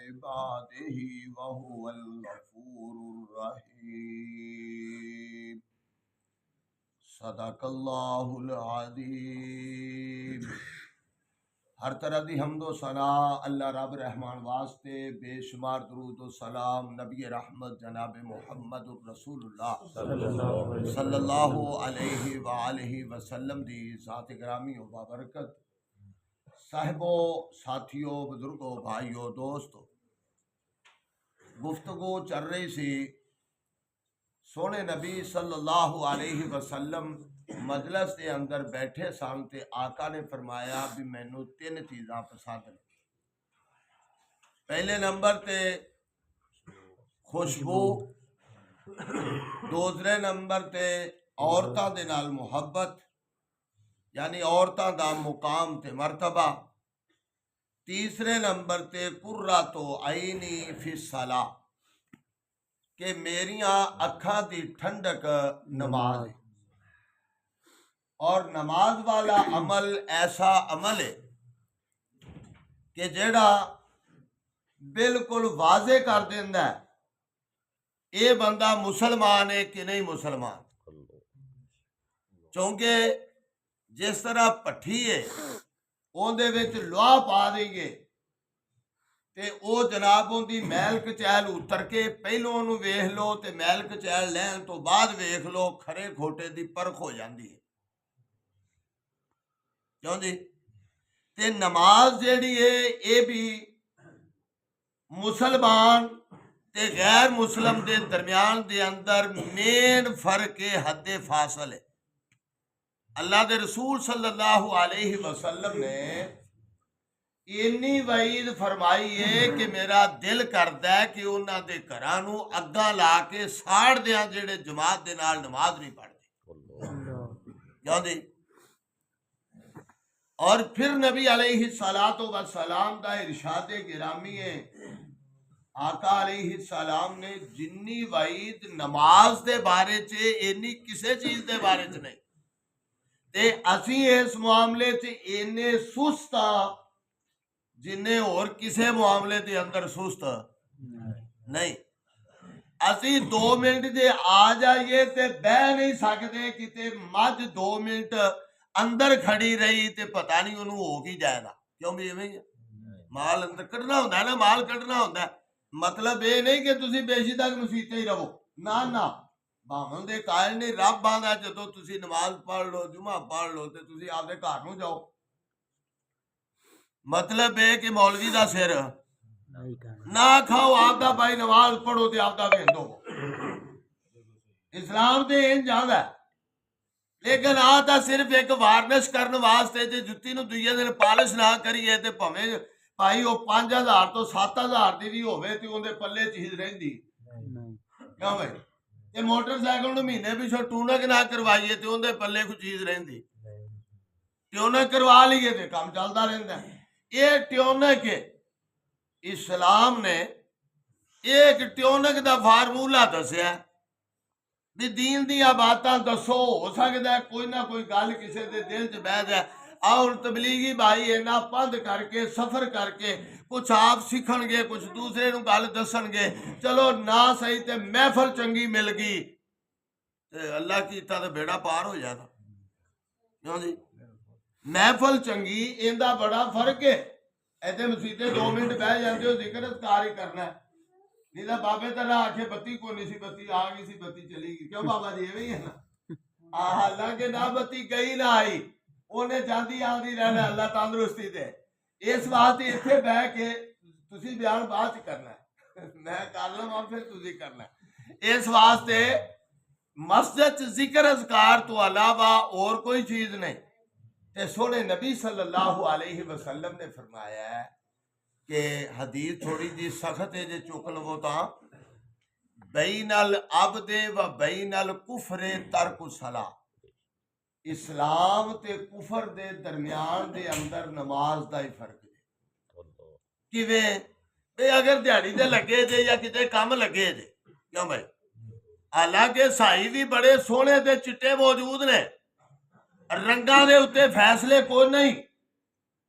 इबादिही वहुवल गफूरुर रहीम। सदकल्लाहुल अज़ीम। हर तरह की हमदो सना अल्लाह रब रहमान वास्ते, बेशुमार दरूद व सलाम नबी रहमत जनाब मुहम्मद रसूलुल्लाह सल्लल्लाहु अलैहि वसल्लम दी ज़ात ग्रामी व बाबरकत। साहिबो, साथियों, बुजुर्गों, भाइयों, दोस्तों, गुफ्तगू चल रही सी सोने नबी सल्लल्लाहु अलैहि वसल्लम मजलस के अंदर बैठे सन ते आका ने फरमाया भी मैनू तीन चीज़ां पसंद ने। पहले नंबर ते खुशबू, दूसरे नंबर ते औरतां दे नाल मुहब्बत यानी औरतां दा मुकाम ते मर्तबा, तीसरे नंबर ते कुर्रतो आईनी फिसला कि मेरियां अखां दी ठंडक नमाज है। और नमाज वाला अमल ऐसा अमल है कि जेड़ा बिल्कुल वाजे कर देंदा है ये बंदा मुसलमान है कि नहीं मुसलमान। क्योंकि जिस तरह भट्ठी है उहदे विच लोहा पा देंगे ते ओ जनाब उहदी मैल कचैल उतर के पहलों उहनूं वेख लो ते मैल कचैल लैण तो बाद वेख लो, खरे खोटे दी परख हो जाती है। क्यों जी? ते नमाज जेड़ी है ये भी मुसलमान ते गैर मुसलम दे दरम्यान दे अंदर मेन फर्क है हद फासल है। अल्लाह दे रसूल सल्लल्लाहु अलैहि वसल्लम ने इन्नी वईद फरमाई है कि मेरा दिल करदा है कि उन्हां दे घरां नूं अग्गां ला के साड़ दियां जेड़े जमात दे नाल नमाज नहीं पढ़दे। क्यों जी? और फिर नबी अलैहि सलातो व सलाम दा इरशाद गिरामी है, आका अलैहि सलाम ने जिन्नी वईद नमाज दे बारे च इन्नी किसे चीज दे बारे च नहीं। ते असी इस मामले च इन्ने सुस्त जिन्ने और किसे मामले दे अंदर सुस्त नहीं। असी 2 मिनट जे आ जाइए ते बह नहीं सकते, किते मझ 2 मिनट अंदर खड़ी रही ते पता नहीं उन्होंने हो की जाएगा। क्यों भी इवें ही माल अंदर कढ़ना होंदा है ना, माल कढ़ना होंदा है। मतलब ये नहीं कि तुसी बेशी तक मसीते ही रहो, ना ना, भावन दे कायल ने रब बांधा जदों तुसी नमाज पढ़ लो, जुमा पढ़ लो ते तुसी आपदे घर नूं जाओ। मतलब ये कि मौलवी दा सिर ना खाओ, आपदा भाई नमाज पढ़ो ते आपदा भेंदो। इस्लाम ते इंज जांदा है। लेकिन आ तां सिर्फ एक वारनिश करने वास्ते, जे जुत्ती नूं दूजे दिन पालिश ना करिए ते भावें भाई वो 5000 तो 7000 दी भी होवे ते उहदे पल्ले चीज रहिंदी। क्यों भाई? ते मोटरसाइकिल नूं महीने पिछों टूनक ना करवाइए ते उहदे पल्ले कोई चीज रहिंदी। ट्यूनक करवा लीए ते काम चलदा रहिंदा। ये ट्यूनक है, इस्लाम ने एक ट्यूनक दा फार्मूला दस्या भी दीन दियां बातां दसो। हो सकता है कोई ना कोई गल किसी के दिल च बह जाए। और तबलीगी भाई इन्ना पंध करके सफर करके कुछ आप सीखणगे, कुछ दूसरे नूं गल दसणगे, चलो ना सही ते महफल चंगी मिल गई ते अल्लाह कीता ते बेड़ा पार हो जाना। क्यों जी? महफल चंगी, इंदा बड़ा फर्क है। ऐसे मसीते 2 मिनट बह जाते हो, जिक्र अज़कार ही करना है। नहीं तो बाबे तरह आखे बत्ती को नहीं सी, बत्ती आ गई सी, बत्ती चली गई। क्यों बाबा जी एवं ही है ना। हालांकि ना बत्ती गई ना आई, उन्हें जाती आती रहना, अल्लाह तंदुरुस्ती दे। इस वास्ते इत्थे बह के तुसी बयान बाद च करना है, मैं कर लवां फिर तुसी करना है। इस वास्ते मस्जिद च जिक्र अज़कार तो अलावा और कोई चीज नहीं। ते सोने नबी सल्लल्लाहु अलैहि वसल्लम ने फरमाया है कि हदीस थोड़ी जी सख्त है, जे चुक लवो तां, बैनल अब्दे व बैनल कुफरे तर्क सला। इस्लाम ते कुफर दे दरम्यान दे अंदर नमाज दा ही फर्क है। किवें? बे अगर दिहाड़ी ते लगे जे या किते काम लगे जे। क्यों भाई? हालांकि साई भी बड़े सोहणे ते चिट्टे मौजूद ने, रंगां दे उत्ते फैसले कोई नहीं,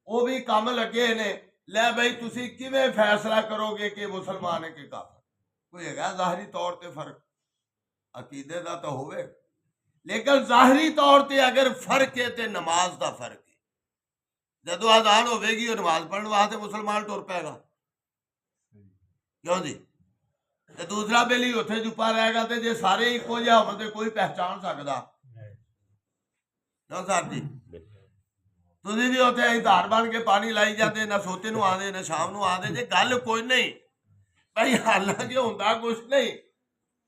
वो भी काम लगे ने। ਲੈ ਬਈ ਤੁਸੀਂ ਕਿਵੇਂ ਫੈਸਲਾ ਕਰੋਗੇ ਕਿ ਮੁਸਲਮਾਨ ਹੈ ਕਿ ਕਾਫਰ? ਕੋਈ ਹੈਗਾ ਜ਼ਾਹਰੀ ਤੌਰ ਤੇ ਫਰਕ? ਅਕੀਦੇ ਦਾ ਤਾਂ ਹੋਵੇ, ਲੇਕਿਨ ਜ਼ਾਹਰੀ ਤੌਰ ਤੇ ਅਗਰ ਫਰਕ ਹੈ ਤੇ ਨਮਾਜ਼ ਦਾ ਫਰਕ ਹੈ। ਜਦੋਂ ਆਜ਼ਾਨ ਹੋਵੇਗੀ ਉਹ ਨਮਾਜ਼ ਪੜ੍ਹਨ ਵਾਸਤੇ ਮੁਸਲਮਾਨ ਤੁਰ ਪੈਗਾ, ਕਿਉਂ ਜੀ? ਤੇ ਦੂਸਰਾ ਬੇਲੀ ਉੱਥੇ ਚੁੱਪਾ ਰਹੇਗਾ। ਤੇ ਜੇ ਸਾਰੇ ਇੱਕੋ ਜਿਹਾ ਹੋਣ ਤੇ ਕੋਈ ਪਹਿਚਾਣ ਸਕਦਾ ਕਿਉਂ ਸਰ ਜੀ? ਤੁਸੀਂ ਵੀ ਉੱਥੇ ਅਸੀਂ ਧਾਰ ਬਣ ਕੇ ਪਾਣੀ ਲਾਈ ਜਾਂਦੇ, ਨਾ ਸੋਤੇ ਨੂੰ ਆਉਂਦੇ ਨਾ ਸ਼ਾਮ ਨੂੰ ਆਉਂਦੇ। ਜੇ ਗੱਲ ਕੋਈ ਨਹੀਂ ਭਾਈ, ਹਾਲਾਂਕਿ ਹੁੰਦਾ ਕੁਛ ਨਹੀਂ,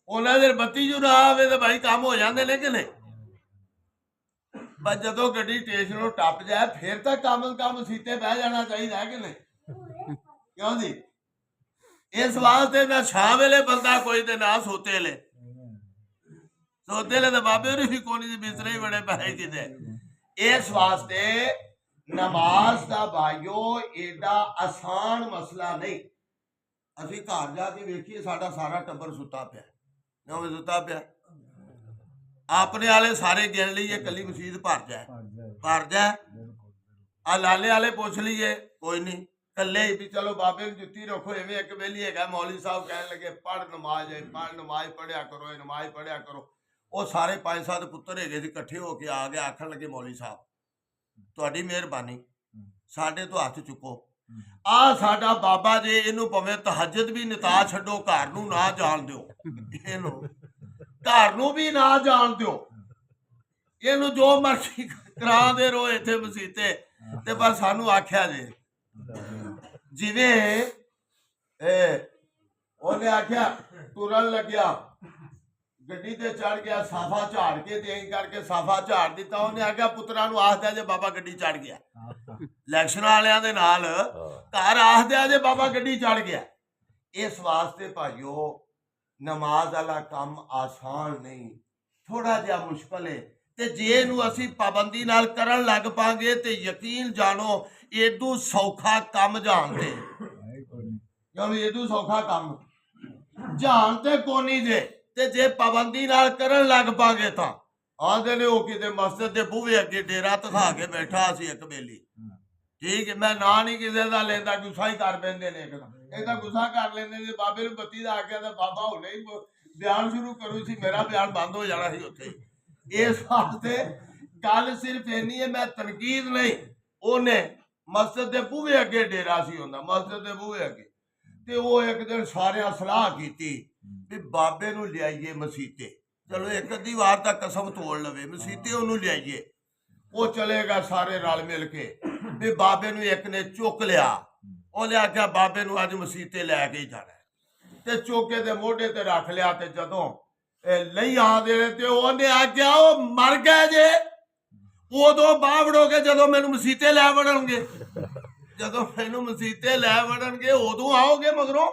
ਉਹਨਾਂ ਦੇ ਬੱਤੀ ਜੂ ਨਾ ਆਵੇ ਤਾਂ ਭਾਈ ਕੰਮ ਹੋ ਜਾਂਦੇ ਨੇ ਕਿ ਨਹੀਂ? ਬਸ ਜਦੋਂ ਗੱਡੀ ਸਟੇਸ਼ਨੋਂ ਟੱਪ ਜਾਏ ਫਿਰ ਤਾਂ ਕੰਮ ਸੀਤੇ ਬਹਿ ਜਾਣਾ ਚਾਹੀਦਾ ਕਿ ਨਹੀਂ? ਕਿਉਂ ਜੀ? ਇਸ ਵਾਸਤੇ ਨਾ ਸ਼ਾਮ ਵੇਲੇ ਬੰਦਾ ਕੋਈ ਤੇ ਨਾ ਸੋਤੇ ਵੇਲੇ। ਸੋਤੇ ਵੇਲੇ ਤਾਂ ਬਾਬੇ ਹੋਰੀ ਵੀ ਕੋਈ ਨਹੀਂ, ਬਿਸਤਰੇ ਹੀ ਬੜੇ ਪਏ ਕਿਤੇ। ਇਸ ਵਾਸਤੇ ਨਮਾਜ਼ ਦਾ ਭਾਈਓ ਏਡਾ ਆਸਾਨ ਮਸਲਾ ਨਹੀਂ। ਅਸੀਂ ਘਰ ਜਾ ਕੇ ਵੇਖੀਏ, ਸਾਡਾ ਸਾਰਾ ਟੱਬਰ ਸੁੱਤਾ ਪਿਆ, ਕਿਉਂ ਸੁੱਤਾ ਪਿਆ? ਆਪਣੇ ਵਾਲੇ ਸਾਰੇ ਗਿਣ ਲਈਏ, ਕੱਲੀ ਮਸਜਿਦ ਭਰ ਜਾ। ਆ ਲਾਲੇ ਵਾਲੇ ਪੁੱਛ ਲਈਏ, ਕੋਈ ਨਹੀਂ, ਕੱਲੇ ਵੀ ਚਲੋ ਬਾਬੇ ਨੂੰ ਜੁੱਤੀ ਰੱਖੋ। ਐਵੇਂ ਇੱਕ ਵੇਲੀ ਹੈਗਾ ਮੌਲੀ ਸਾਹਿਬ ਕਹਿਣ ਲੱਗੇ ਪੜ੍ਹ ਨਮਾਜ਼ ਹੈ, ਨਮਾਜ਼ ਪੜ੍ਹਿਆ ਕਰੋ, ਨਮਾਜ਼ ਪੜ੍ਹਿਆ ਕਰੋ। ਉਹ ਸਾਰੇ 5-7 ਪੁੱਤਰ ਹੈਗੇ ਸੀ, ਇਕੱਠੇ ਹੋ ਕੇ ਆ ਗਏ, ਆਖਣ ਲੱਗੇ ਮੌਲੀ ਸਾਹਿਬ ਤੁਹਾਡੀ ਮਿਹਰਬਾਨੀ, ਸਾਡੇ ਤੋਂ ਹੱਥ ਚੁੱਕੋ। ਆ ਸਾਡਾ ਬਾਬਾ ਜੇ ਇਹਨੂੰ ਭਾਵੇਂ ਤਹੱਜਦ ਵੀ ਨਿਤਾ ਛੱਡੋ, ਘਰ ਨੂੰ ਨਾ ਜਾਣ ਦਿਓ, ਇਹਨੂੰ ਘਰ ਨੂੰ ਵੀ ਨਾ ਜਾਣ ਦਿਓ, ਇਹਨੂੰ ਜੋ ਮਰਜ਼ੀ ਕਰਾਉਂਦੇ ਰਹੋ ਇੱਥੇ ਮਸੀਤੇ ਤੇ। ਪਰ ਸਾਨੂੰ ਆਖਿਆ ਜੇ ਜਿਵੇਂ ਉਹਨੇ ਆਖਿਆ ਤੁਰਨ ਲੱਗਿਆ, ਗੱਡੀ ਤੇ ਚੜ ਗਿਆ, ਸਾਫਾ ਝਾੜ ਕੇ ਤੇ ਐਂ ਕਰਕੇ ਸਾਫਾ ਝਾੜ ਦਿੱਤਾ। ਉਹਨੇ ਆਖਿਆ ਪੁੱਤਰਾਂ ਨੂੰ ਆਖਦਿਆ ਜੇ ਬਾਬਾ ਗੱਡੀ ਚੜ ਗਿਆ, ਇਲੈਕਸ਼ਨ ਵਾਲਿਆਂ ਦੇ ਨਾਲ ਘਰ ਆਖਦਿਆ ਜੇ ਬਾਬਾ ਗੱਡੀ ਚੜ ਗਿਆ। ਇਸ ਵਾਸਤੇ ਭਾਈਓ ਨਮਾਜ਼ ਵਾਲਾ ਕੰਮ ਆਸਾਨ ਨਹੀਂ, ਥੋੜਾ ਜਿਹਾ ਮੁਸ਼ਕਲ ਹੈ। ਤੇ ਜੇ ਇਹਨੂੰ ਅਸੀਂ ਪਾਬੰਦੀ ਨਾਲ ਕਰਨ ਲੱਗ ਪਾਂਗੇ ਤੇ ਯਕੀਨ ਜਾਣੋ ਏਦੂ ਸੌਖਾ ਕੰਮ ਜਾਣਦੇ, ਕਿਉਂ ਏਦੂ ਸੌਖਾ ਕੰਮ ਜਾਣਦੇ ਕੋਨੀ ਜੇ। ਤੇ ਜੇ ਪਾਬੰਦੀ ਨਾਲ ਕਰਨ ਲੱਗ ਪਾਂਗੇ ਤਾਂ ਆਂਦੇ ਨੇ ਉਹ ਕਿਤੇ ਮਸਜਿਦ ਦੇ ਬੂਹੇ ਅੱਗੇ ਡੇਰਾ ਧਖਾ ਕੇ ਬੈਠਾ ਸੀ ਇੱਕ ਵੇਲੀ, ਠੀਕ ਹੈ, ਮੈਂ ਨਾਂ ਨਹੀਂ ਕਿਸੇ ਦਾ ਲੈਂਦਾ, ਗੁੱਸਾ ਹੀ ਕਰ ਪੈਂਦੇ ਨੇ, ਇੱਕ ਤਾਂ ਗੁੱਸਾ ਕਰ ਲੈਂਦੇ ਨੇ। ਬਾਬੇ ਨੂੰ ਬੱਤੀ ਦਾ ਆਖਿਆ ਤਾਂ ਬਾਬਾ ਹੁਣੇ ਹੀ ਬਿਆਨ ਸ਼ੁਰੂ ਕਰੂ ਸੀ, ਮੇਰਾ ਬਿਆਨ ਬੰਦ ਹੋ ਜਾਣਾ ਸੀ ਉੱਥੇ। ਇਸ ਵਾਸਤੇ ਗੱਲ ਸਿਰਫ ਇੰਨੀ ਹੈ, ਮੈਂ ਤਨਕੀਦ ਨਹੀਂ। ਉਹਨੇ ਮਸਜਿਦ ਦੇ ਬੂਹੇ ਅੱਗੇ ਡੇਰਾ ਸੀ ਹੁੰਦਾ, ਮਸਜਿਦ ਦੇ ਬੂਹੇ ਅੱਗੇ, ਤੇ ਉਹ ਇੱਕ ਦਿਨ ਸਾਰਿਆਂ ਸਲਾਹ ਕੀਤੀ ਵੀ ਬਾਬੇ ਨੂੰ ਲਿਆਈਏ ਮਸੀਤੇ। ਚਲੋ ਇੱਕ ਅੱਧੀ ਵਾਰ ਤਾਂ ਕਸਮ ਤੋੜ ਲਵੇ, ਮਸੀਤੇ ਉਹਨੂੰ ਲਿਆਈਏ। ਉਹ ਚਲੇਗਾ ਸਾਰੇ ਰਲ ਮਿਲ ਕੇ ਵੀ ਬਾਬੇ ਨੂੰ ਇੱਕ ਨੇ ਚੁੱਕ ਲਿਆ। ਉਹਨੇ ਆਖਿਆ ਬਾਬੇ ਨੂੰ ਅੱਜ ਮਸੀਤੇ ਲੈ ਕੇ ਜਾਣਾ, ਤੇ ਚੋਕੇ ਦੇ ਮੋਢੇ ਤੇ ਰੱਖ ਲਿਆ। ਤੇ ਜਦੋਂ ਲਈ ਆਉਂਦੇ ਤੇ ਉਹਨੇ ਆਖਿਆ ਉਹ ਮਰ ਗਏ ਜੇ, ਉਦੋਂ ਬਾਵੜੋਗੇ ਜਦੋਂ ਮੈਨੂੰ ਮਸੀਤੇ ਲੈ ਵੜਨਗੇ, ਜਦੋਂ ਮੈਨੂੰ ਮਸੀਤੇ ਲੈ ਵੜਨਗੇ ਉਦੋਂ ਆਓਗੇ ਮਗਰੋਂ।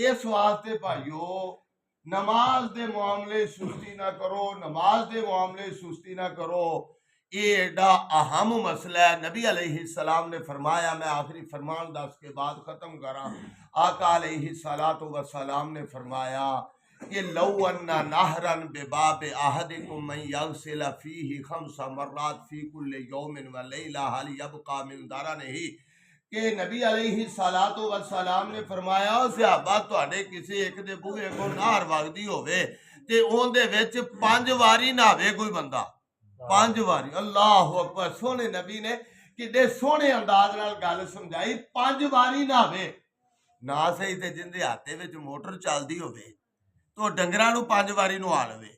ਇਸ ਵਾਸਤੇ ਭਾਈਓ ਨਮਾਜ਼ ਦੇ ਮਾਮਲੇ ਸੁਸਤੀ ਨਾ ਕਰੋ, ਨਮਾਜ਼ ਦੇ ਮਾਮਲੇ ਸੁਸਤੀ ਨਾ ਕਰੋ। ये एडा अहम मसला है। नबी अलैहिस्सलाम ने फरमाया, मैं आखिरी फरमान दस के बाद ख़त्म करा, आका अलैहिस्सलातु वस्सलाम ने फरमाया कि लौ अन्ना नहरन बेबाब अहदिकुम मन यगसिल फीही खम्सा मर्रात फी कुल्लि यौमिन व लैला हल यबका मिन दरनिही। कि नबी अलैहिस्सलातु वस्सलाम ने फरमाया सहाबा तुहाडे किसी एक दे बूहे को नहर वगदी होवे ते ओहदे विच 5 वारी नहावे कोई बंदा, 5 वारी। अल्लाह अकबर। सोहने नबी ने किड्डे सोहने अंदाज नाल गल समझाई, 5 वारी नहावे ना सही ते जिंदे हाथे विच मोटर चलदी होवे तो डंगरां नूं 5 वारी नहा लवे,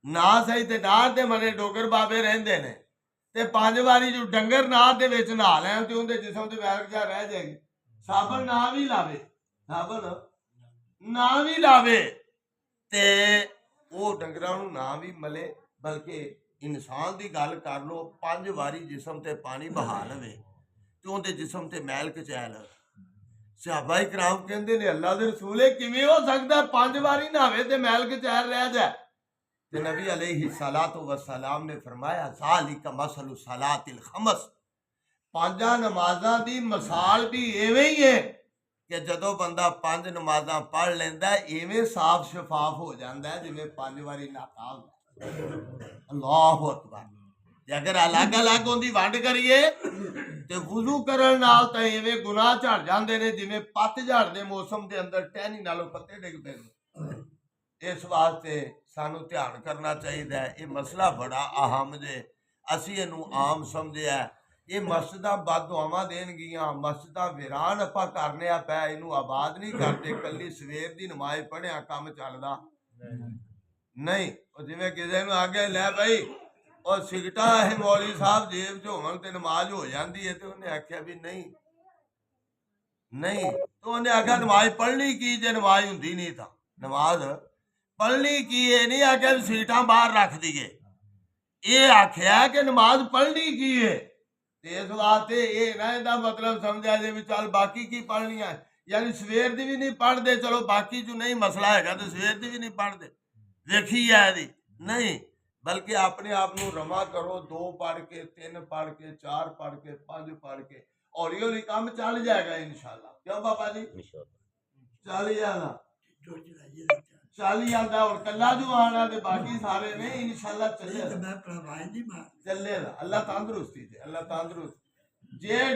ना सही ते नार दे मने डोगर बाबे रहिंदे ने ते 5 वारी जो डंगर नार दे विच नहा लैण ते उहदे जिस्म ते मैल जा रह जाएगी। साबन ना भी लावे, साबन ना भी लावे ते ਉਹ ਡੰਗਰਾਂ ਨੂੰ ਨਾ ਵੀ ਮਲੇ, ਬਲਕਿ ਇਨਸਾਨ ਦੀ ਗੱਲ ਕਰ ਲੋ, 5 ਵਾਰੀ ਜਿਸਮ ਤੇ ਪਾਣੀ ਬਹਾ ਲਵੇ ਤੇ ਉਹਦੇ ਜਿਸਮ ਤੇ ਮੈਲ ਕਚਾ ਲਵੇ। ਸਹਾਬਾ ਇਕਰਾਮ ਕਹਿੰਦੇ ਨੇ ਅੱਲਾ ਦੇ ਰਸੂਲੇ ਕਿਵੇਂ ਹੋ ਸਕਦਾ 5 ਵਾਰੀ ਨਹਾਵੇ ਤੇ ਮੈਲ ਕਚਾ ਰਹਿ ਜਾਏ? ਤੇ ਨਬੀ अलैहिस्सलातु वस्सलाम ਨੇ ਫਰਮਾਇਆ ਜ਼ਾਲਿਕ ਮਸਲੁ ਸਲਾਤਿਲ ਖਮਸ, 5 ਨਮਾਜ਼ਾਂ ਦੀ ਮਿਸਾਲ ਵੀ ਐਵੇਂ ਹੀ ਹੈ ਕਿ ਜਦੋਂ ਬੰਦਾ 5 ਨਮਾਜ਼ਾਂ ਪੜ੍ਹ ਲੈਂਦਾ ਐਵੇਂ ਸਾਫ਼ ਸ਼ਫਾਫ ਹੋ ਜਾਂਦਾ ਜਿਵੇਂ 5 ਵਾਰੀ ਨਹਾਤਾ ਹੁੰਦਾ। ਅੱਲਾਹੁ ਅਕਬਰ। ਤੇ ਅਗਰ ਅਲੱਗ ਅਲੱਗ ਉਹਦੀ ਵੰਡ ਕਰੀਏ ਤੇ ਵੁਜ਼ੂ ਕਰਨ ਨਾਲ ਤਾਂ ਐਵੇਂ ਗੁਨਾਹ ਝੜ ਜਾਂਦੇ ਨੇ ਜਿਵੇਂ ਪੱਤਝੜ ਦੇ ਮੌਸਮ ਦੇ ਅੰਦਰ ਟਹਿਣੀ ਨਾਲੋਂ ਪੱਤੇ ਡਿੱਗ ਪੈਂਦੇ। ਇਸ ਵਾਸਤੇ ਸਾਨੂੰ ਧਿਆਨ ਕਰਨਾ ਚਾਹੀਦਾ ਹੈ। ਇਹ ਮਸਲਾ ਬੜਾ ਅਹਿਮ ਜੇ, ਅਸੀਂ ਇਹਨੂੰ ਆਮ ਸਮਝਿਆ। ਇਹ ਮਸਜਿਦਾਂ ਬਦਦੁਆਵਾਂ ਦੇਣਗੀਆਂ, ਮਸਜਿਦਾਂ ਵੀਰਾਨ ਆਪਾਂ ਕਰਨੇ ਆ ਪੈ, ਇਹਨੂੰ ਆਬਾਦ ਨਹੀਂ ਕਰਦੇ। ਕੱਲੀ ਸਵੇਰ ਦੀ ਨਮਾਜ਼ ਪੜ੍ਹਿਆ ਕੰਮ ਚੱਲਦਾ ਨਹੀਂ। ਉਹ ਜਿਵੇਂ ਕਿਸੇ ਨੂੰ ਆਗੇ ਲੈ ਬਈ ਉਹ ਸਿਗਟਾਂ ਇਹ ਮੌਲੀ ਸਾਹਿਬ ਜੇਬ 'ਚ ਹੋਣ ਤੇ ਨਮਾਜ਼ ਹੋ ਜਾਂਦੀ ਹੈ, ਤੇ ਉਹਨੇ ਆਖਿਆ ਵੀ ਨਹੀਂ ਨਹੀਂ, ਤੇ ਉਹਨੇ ਆਖਿਆ ਨਮਾਜ਼ ਪੜ੍ਹਨੀ ਕੀ ਜੇ ਨਮਾਜ਼ ਹੁੰਦੀ ਨਹੀਂ ਤਾਂ ਨਮਾਜ਼ ਪੜ੍ਹਨੀ ਕੀ? ਇਹ ਨਹੀਂ ਆਖਿਆ ਵੀ ਸੀਟਾਂ ਬਾਹਰ ਰੱਖ ਦਈਏ, ਇਹ ਆਖਿਆ ਕਿ ਨਮਾਜ਼ ਪੜ੍ਹਨੀ ਕੀ ਹੈ। ਤੇ ਇਸ ਵਾਸਤੇ ਇਹ ਨਾ ਇਹਦਾ ਮਤਲਬ ਸਮਝਿਆ ਜੇ ਵੀ ਚੱਲ ਬਾਕੀ ਕੀ ਪੜ੍ਹਨੀਆਂ, ਯਾਨੀ ਸਵੇਰ ਦੀ ਵੀ ਨਹੀਂ ਪੜ੍ਹਦੇ, ਚਲੋ ਬਾਕੀ 'ਚ ਨਹੀਂ ਮਸਲਾ ਹੈਗਾ ਤੇ ਸਵੇਰ ਦੀ ਵੀ ਨਹੀਂ ਪੜ੍ਹਦੇ, ਵੇਖੀ ਆ ਇਹਦੀ ਨਹੀਂ। ਬਲਕਿ ਆਪਣੇ ਆਪ ਨੂੰ ਰਮਾ ਕਰੋ, 2 ਪੜ੍ਹ ਕੇ, 3 ਪੜ੍ਹ ਕੇ, 4 ਪੜ੍ਹ ਕੇ, 5 ਪੜ੍ਹ ਕੇ, ਹੌਲੀ ਹੌਲੀ ਕੰਮ ਚੱਲ ਜਾਏਗਾ ਇਨਸ਼ਾਅੱਲਾ। ਕਿਉਂ ਬਾਬਾ ਜੀ? ਚੱਲ ਜਾਣਾ, ਚੱਲ ਜਾਂਦਾ। ਹੁਣ ਕੱਲਾ ਜੋ ਆਣਾ ਤੇ ਬਾਕੀ ਸਾਰੇ ਨੇ ਇਨਸ਼ਾਅੱਲਾ ਚੱਲੇਗਾ। ਅੱਲਾ ਤੰਦਰੁਸਤੀ ਦੇ, ਅੱਲਾ ਤੰਦਰੁਸਤ ਜੇ